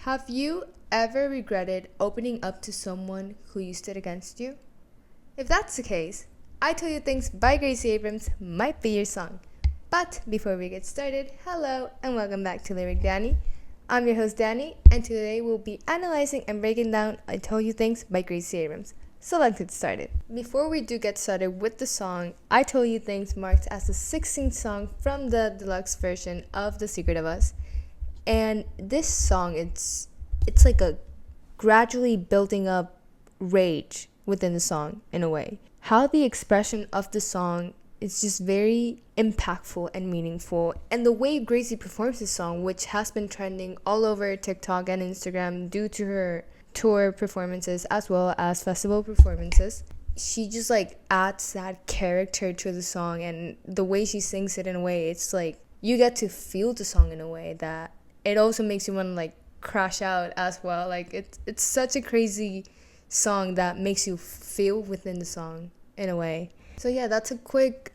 Have you ever regretted opening up to someone who used it against you? If that's the case, I Tell You Things by Gracie Abrams might be your song. But before we get started, hello and welcome back to Lyric Dani. I'm your host Dani, and today we'll be analyzing and breaking down I Tell You Things by Gracie Abrams. So let's get started. Before we do get started with the song, I Told You Things marked as the 16th song from the deluxe version of The Secret of Us. And this song, it's like a gradually building up rage within the song in a way. How the expression of the song is just very impactful and meaningful. And the way Gracie performs this song, which has been trending all over TikTok and Instagram due to her tour performances as well as festival performances, she just like adds that character to the song, and the way she sings it in a way, it's like you get to feel the song in a way that it also makes you want to like crash out as well. Like it's such a crazy song that makes you feel within the song in a way. So yeah, that's a quick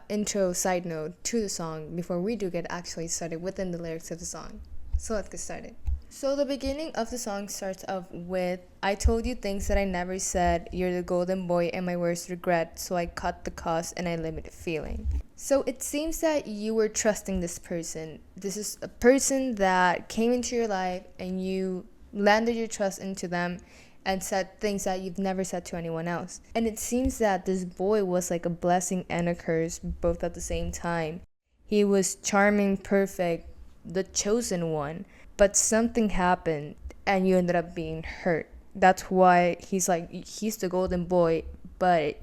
intro side note to the song before we do get actually started within the lyrics of the song. So let's get started. So the beginning of the song starts off with, I told you things that I never said, you're the golden boy and my worst regret, so I cut the cost and I limited feeling. So it seems that you were trusting this person. This is a person that came into your life and you landed your trust into them and said things that you've never said to anyone else. And it seems that this boy was like a blessing and a curse both at the same time. He was charming, perfect, the chosen one. But something happened and you ended up being hurt. That's why he's the golden boy, but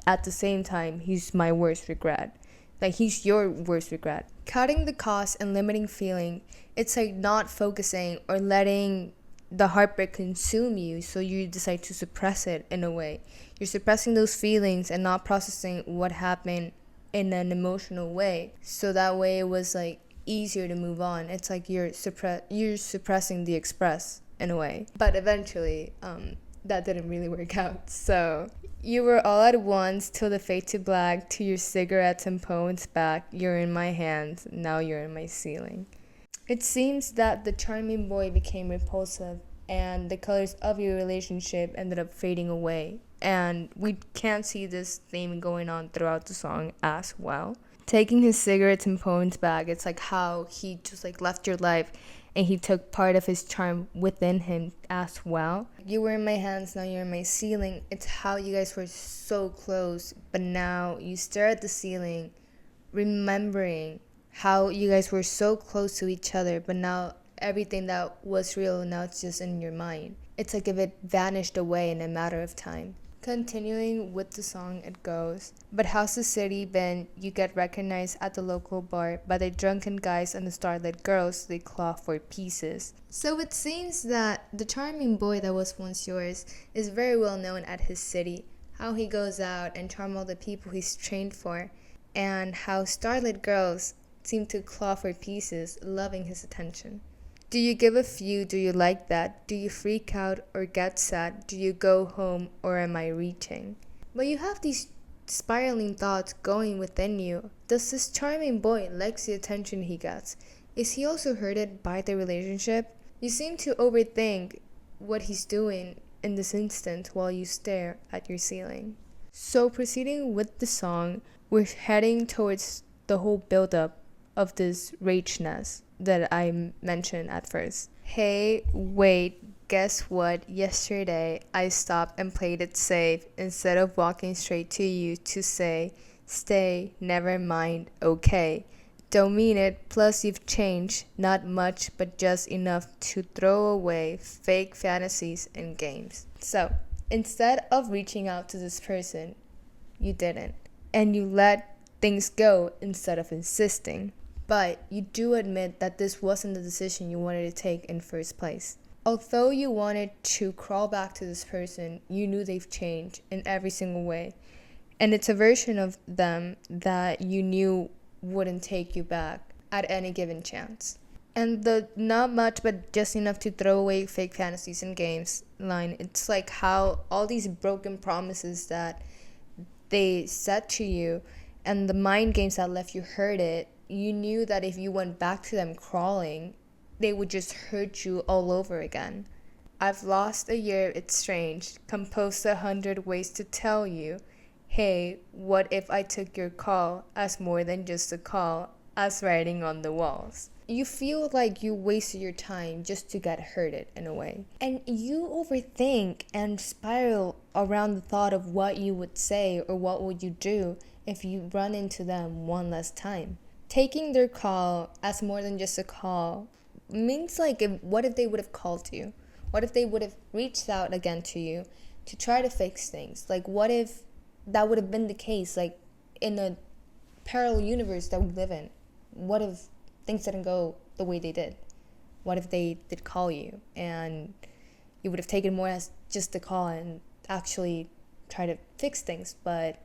at the same time, he's my worst regret. Like, he's your worst regret. Cutting the cost and limiting feeling, it's like not focusing or letting the heartbreak consume you, so you decide to suppress it in a way. You're suppressing those feelings and not processing what happened in an emotional way. So that way it was like easier to move on. It's like you're suppressing the express in a way. But eventually, that didn't really work out. So you were all at once till the fade to black, to your cigarettes and poems back. You're in my hands, now you're in my ceiling. It seems that the charming boy became repulsive and the colors of your relationship ended up fading away. And we can see this theme going on throughout the song as well. Taking his cigarettes and poems back, it's like how he just like left your life and he took part of his charm within him as well. You were in my hands, now you're in my ceiling. It's how you guys were so close, but now you stare at the ceiling, remembering how you guys were so close to each other, but now everything that was real, now it's just in your mind. It's like if it vanished away in a matter of time. Continuing with the song, it goes, but how's the city been? You get recognized at the local bar by the drunken guys and the starlit girls they claw for pieces. So it seems that the charming boy that was once yours is very well known at his city, how he goes out and charm all the people he's trained for, and how starlit girls seem to claw for pieces, loving his attention. Do you give a few? Do you like that? Do you freak out or get sad? Do you go home or am I reaching? But you have these spiraling thoughts going within you. Does this charming boy like the attention he gets? Is he also hurted by the relationship? You seem to overthink what he's doing in this instant while you stare at your ceiling. So proceeding with the song, we're heading towards the whole build-up of this rageness that I mentioned at first. Hey, wait, guess what? Yesterday, I stopped and played it safe instead of walking straight to you to say, stay, never mind, okay. Don't mean it, plus you've changed, not much, but just enough to throw away fake fantasies and games. So, instead of reaching out to this person, you didn't. And you let things go instead of insisting. But you do admit that this wasn't the decision you wanted to take in first place. Although you wanted to crawl back to this person, you knew they've changed in every single way. And it's a version of them that you knew wouldn't take you back at any given chance. And the not much but just enough to throw away fake fantasies and games line, it's like how all these broken promises that they said to you and the mind games that left you hurt it, you knew that if you went back to them crawling, they would just hurt you all over again. I've lost a year, it's strange, composed 100 ways to tell you, hey, what if I took your call as more than just a call, as writing on the walls. You feel like you wasted your time just to get hurted in a way. And you overthink and spiral around the thought of what you would say or what would you do if you run into them one last time. Taking their call as more than just a call means like, what if they would have called you? What if they would have reached out again to you to try to fix things? Like, what if that would have been the case, like in a parallel universe that we live in? What if things didn't go the way they did? What if they did call you and you would have taken more as just a call and actually try to fix things? But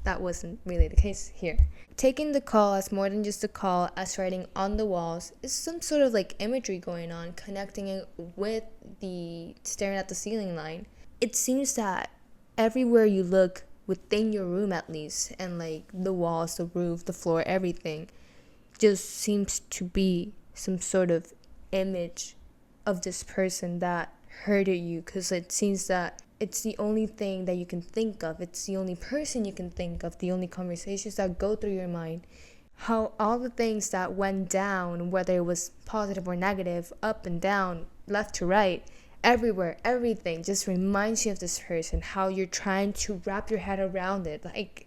that wasn't really the case here. Taking the call as more than just a call, as writing on the walls, is some sort of like imagery going on, connecting it with the staring at the ceiling line. It seems that everywhere you look, within your room at least, and like the walls, the roof, the floor, everything, just seems to be some sort of image of this person that hurted you, because it seems that it's the only thing that you can think of. It's the only person you can think of, the only conversations that go through your mind. How all the things that went down, whether it was positive or negative, up and down, left to right, everywhere, everything just reminds you of this person. How you're trying to wrap your head around it. Like,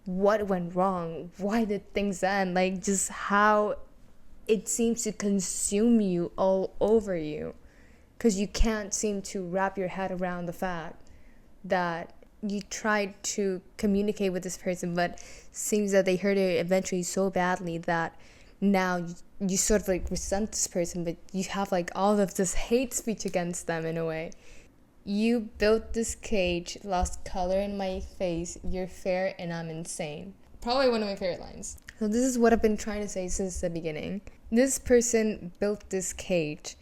what went wrong? Why did things end? Like, just how it seems to consume you all over you. Because you can't seem to wrap your head around the fact that you tried to communicate with this person, but seems that they hurt you eventually so badly that now you sort of like resent this person, but you have like all of this hate speech against them in a way. You built this cage, lost color in my face, you're fair and I'm insane. Probably one of my favorite lines. So this is what I've been trying to say since the beginning. This person built this cage,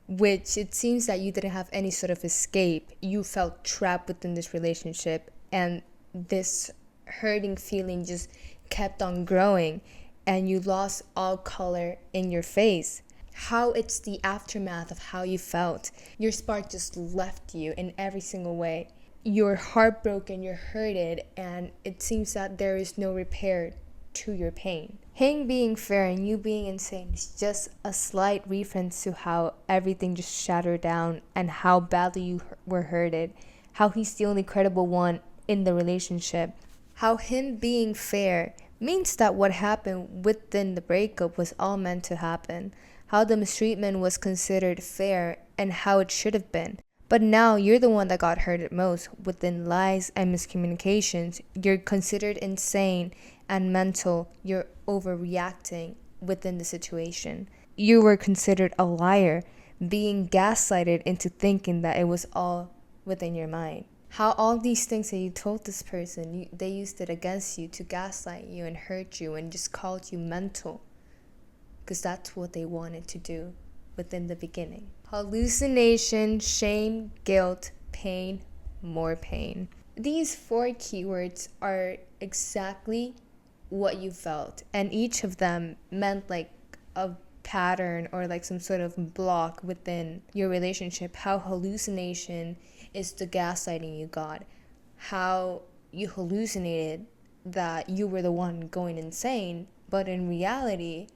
which it seems that you didn't have any sort of escape. You felt trapped within this relationship, and this hurting feeling just kept on growing, and you lost all color in your face. How it's the aftermath of how you felt. Your spark just left you in every single way. You're heartbroken, you're hurted, and it seems that there is no repair to your pain. Him being fair and you being insane is just a slight reference to how everything just shattered down and how badly you were hurted. How he's the only credible one in the relationship. How him being fair means that what happened within the breakup was all meant to happen. How the mistreatment was considered fair and how it should have been. But now you're the one that got hurted most within lies and miscommunications. You're considered insane and mental. You're overreacting within the situation. You were considered a liar, being gaslighted into thinking that it was all within your mind. How all these things that you told this person, they used it against you to gaslight you and hurt you and just called you mental. Because that's what they wanted to do within the beginning. Hallucination, shame, guilt, pain, more pain. These 4 keywords are exactly what you felt, and each of them meant like a pattern or like some sort of block within your relationship. How hallucination is the gaslighting you got. How you hallucinated that you were the one going insane, but in reality,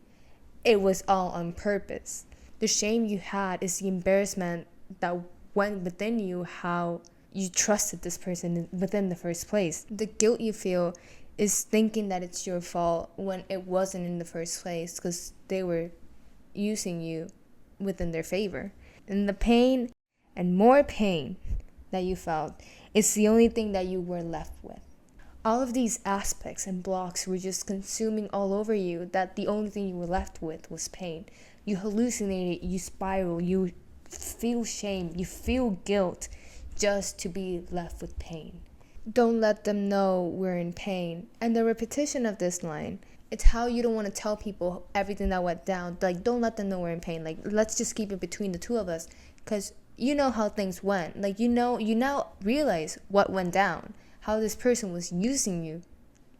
it was all on purpose. The shame you had is the embarrassment that went within you, how you trusted this person within the first place. The guilt you feel is thinking that it's your fault when it wasn't in the first place, because they were using you within their favor. And the pain and more pain that you felt is the only thing that you were left with. All of these aspects and blocks were just consuming all over you, that the only thing you were left with was pain. You hallucinate, you spiral, you feel shame, you feel guilt just to be left with pain. Don't let them know we're in pain. And the repetition of this line, it's how you don't want to tell people everything that went down. Like, don't let them know we're in pain. Like, let's just keep it between the two of us, because you know how things went. Like, you now realize what went down, how this person was using you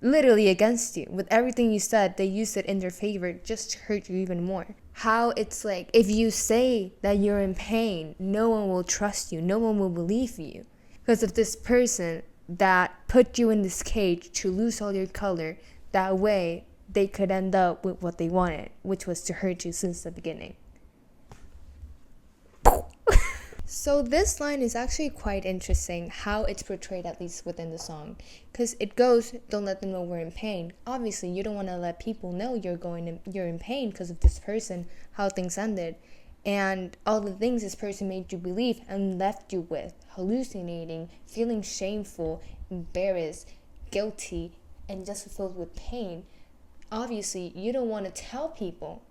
literally against you. With everything you said, they used it in their favor just to hurt you even more. How it's like, if you say that you're in pain, no one will trust you, no one will believe you. Because of this person that put you in this cage to lose all your color, that way they could end up with what they wanted, which was to hurt you since the beginning. So this line is actually quite interesting, how it's portrayed, at least within the song. Because it goes, don't let them know we're in pain. Obviously, you don't want to let people know you're in pain because of this person, how things ended. And all the things this person made you believe and left you with. Hallucinating, feeling shameful, embarrassed, guilty, and just filled with pain. Obviously, you don't want to tell people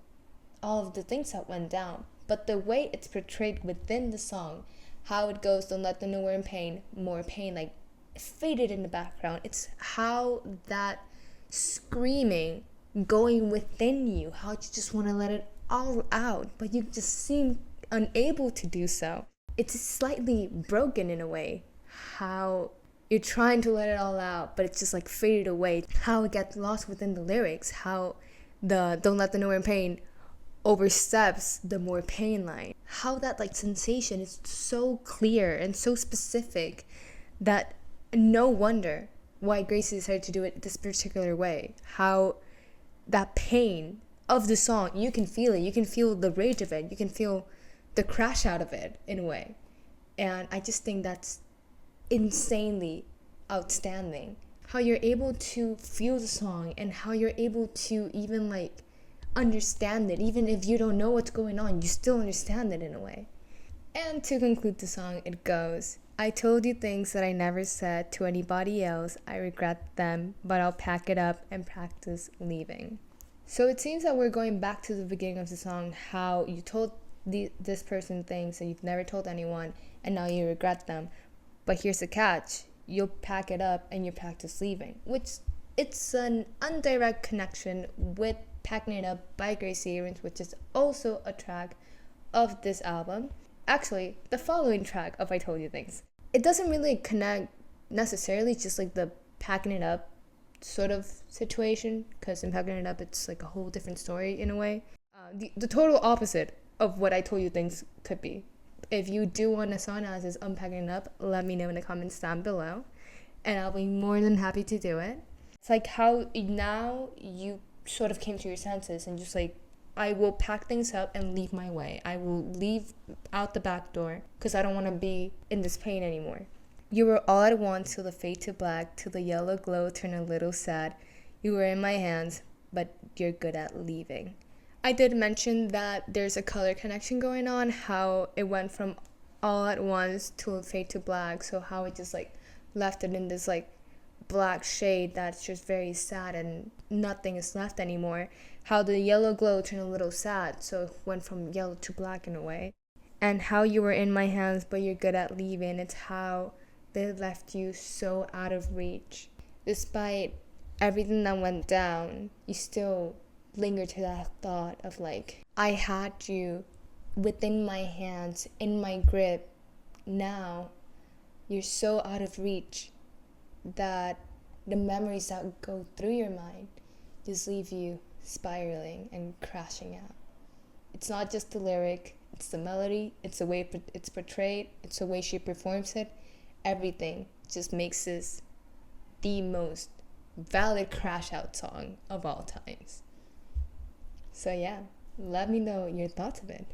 all of the things that went down. But the way it's portrayed within the song, how it goes, don't let them know we're in pain, more pain, like faded in the background. It's how that screaming going within you, how you just want to let it all out, but you just seem unable to do so. It's slightly broken in a way, how you're trying to let it all out, but it's just like faded away. How it gets lost within the lyrics, how the don't let them know we're in pain oversteps the more pain line. How that like sensation is so clear and so specific that no wonder why Gracie decided to do it this particular way. How that pain of the song, you can feel it. You can feel the rage of it. You can feel the crash out of it in a way. And I just think that's insanely outstanding. How you're able to feel the song and how you're able to even like understand it. Even if you don't know what's going on, you still understand it in a way. And to conclude the song, it goes, I told you things that I never said to anybody else. I regret them, but I'll pack it up and practice leaving. So it seems that we're going back to the beginning of the song, how you told this person things that you've never told anyone, and now you regret them. But here's the catch. You'll pack it up and you practice leaving, which it's an indirect connection with Packing It Up by Gracie Abrams, which is also a track of this album. Actually, the following track of I Told You Things. It doesn't really connect necessarily, just like the packing it up sort of situation, because in Packing It Up, it's like a whole different story in a way. The total opposite of what I Told You Things could be. If you do want a song as is Unpacking It Up, let me know in the comments down below, and I'll be more than happy to do it. It's like how now you sort of came to your senses and just like, I will pack things up and leave my way. I will leave out the back door because I don't want to be in this pain anymore. You were all at once till the fade to black, till the yellow glow turned a little sad. You were in my hands, but you're good at leaving. I did mention that there's a color connection going on, how it went from all at once to fade to black, so how it just like left it in this like black shade that's just very sad and nothing is left anymore. How the yellow glow turned a little sad, so it went from yellow to black in a way. And how you were in my hands, but you're good at leaving. It's how they left you so out of reach. Despite everything that went down, you still linger to that thought of like, I had you within my hands, in my grip. Now you're so out of reach that the memories that go through your mind just leave you spiraling and crashing out. It's not just the lyric, it's the melody, it's the way it's portrayed, it's the way she performs it. Everything just makes this the most valid crash out song of all times. So yeah, let me know your thoughts of it.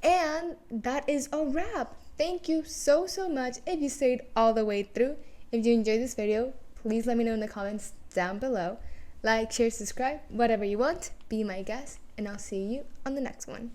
And that is a wrap. Thank you so much if you stayed all the way through. If you enjoyed this video, please let me know in the comments down below. Like, share, subscribe, whatever you want. Be my guest, and I'll see you on the next one.